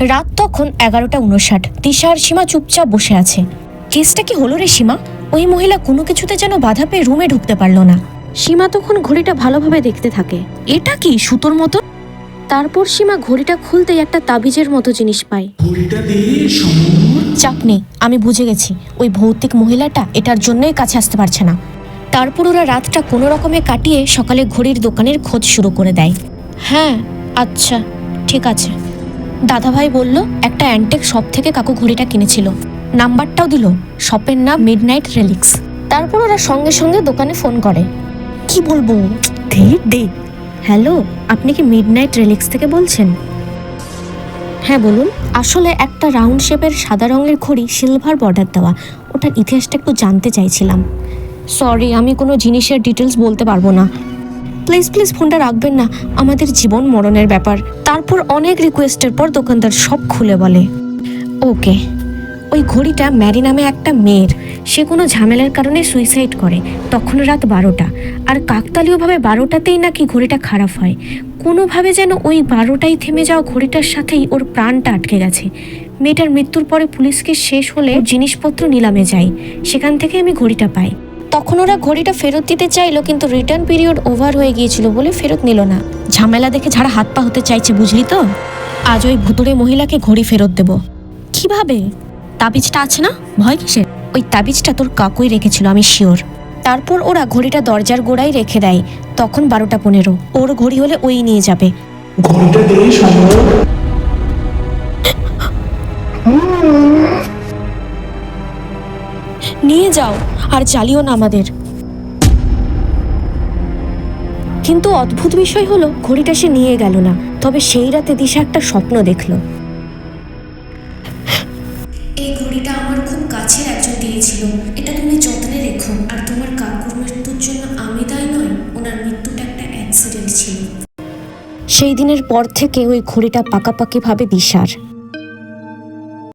রাত তখন 11:59। দিশা আর সীমা চুপচাপ বসে আছে। কেসটা কি হলো রে সীমা? ওই মহিলা কোনো কিছুতে যেন বাধা পেয়ে রুমে ঢুকতে পারলো না। সীমা তখন ঘড়িটা ভালোভাবে দেখতে থাকে। এটা কি সুতোর মতো? তারপর সীমা ঘড়িটা খুলতেই একটা তাবিজের মতো জিনিস পায়। চাপ নেই, আমি বুঝে গেছি ওই ভৌতিক মহিলাটা এটার জন্যই কাছে আসতে পারছে না। তারপর ওরা রাতটা কোনো রকমে কাটিয়ে সকালে ঘড়ির দোকানের খোঁজ শুরু করে দেয়। হ্যাঁ আচ্ছা ঠিক আছে। দাদাভাই বলল একটা অ্যান্টেক শপ থেকে কাকু ঘড়িটা কিনেছিল, নাম্বারটাও দিল। শপের নাম মিডনাইট রেলিক্স। তারপর ওরা সঙ্গে সঙ্গে দোকানে ফোন করে। কি বলবো, দে। হ্যালো, আপনি কি মিডনাইট রেলিক্স থেকে বলছেন? হ্যাঁ বলুন। আসলে একটা রাউন্ড শেপের সাদা রঙের ঘড়ি, সিলভার বর্ডার দেওয়া, ওটার ইতিহাসটা একটু জানতে চাইছিলাম। সরি, আমি কোনো জিনিসের ডিটেলস বলতে পারবো না। প্লিজ ফোনটা রাখবেন না, আমাদের জীবন মরণের ব্যাপার। তারপর অনেক রিকোয়েস্টের পর দোকানদার সব খুলে বলে। ওকে, ওই ঘড়িটা ম্যারি নামে একটা মেয়ের, সে কোনো ঝামেলার কারণে সুইসাইড করে। তখন রাত 12টা, আর কাকতালীয়ভাবে 12টাতেই নাকি ঘড়িটা খারাপ হয়। কোনোভাবে যেন ওই 12টায় থেমে যাওয়া ঘড়িটার সাথেই ওর প্রাণটা আটকে গেছে। মেয়েটার মৃত্যুর পরে পুলিশকে শেষ হলে জিনিসপত্র নিলামে যায়, সেখান থেকে আমি ঘড়িটা পাই। তখন ওরা ঘড়িটা ফেরত দিতে চাইলো, কিন্তু রিটার্ন পিরিয়ড ওভার হয়ে গিয়েছিল বলে ফেরত নিল না। ঝামেলা দেখে ঝাড়া হাত পা হতে চাইছে, বুঝলি তো? আজ ওই ভুতুড়ে মহিলাকে ঘড়ি ফেরত দেব। কিভাবে? তাবিজটা আছে না, ভয় কিসের? ওই তাবিজটা তোর কাকুই রেখেছিল, আমি শিওর। তারপর ওরা ঘড়িটা দরজার গোড়ায় রেখে দেয়। তখন 12:15, ওর ঘড়ি হলে ওই নিয়ে যাবে। ঘড়িটা দে সম্ভব। নিয়ে যাও, আর জ্বালিও না আমাদের। কিন্তু অদ্ভুত বিষয় হলো, ঘড়িটা সে নিয়ে গেল না। তবে সেই রাতে দিশা একটা স্বপ্ন দেখলো। এই ঘড়িটা আমার খুব কাছের একজন দিয়েছিল, এটা তুমি যত্নে রেখো। আর তোমার কাকুর মৃত্যুর জন্য আমি দায়ী নই, ওনার মৃত্যুটা একটা অ্যাক্সিডেন্ট ছিল। সেই দিনের পর থেকে ওই ঘড়িটা পাকাপাকিভাবে দিশার।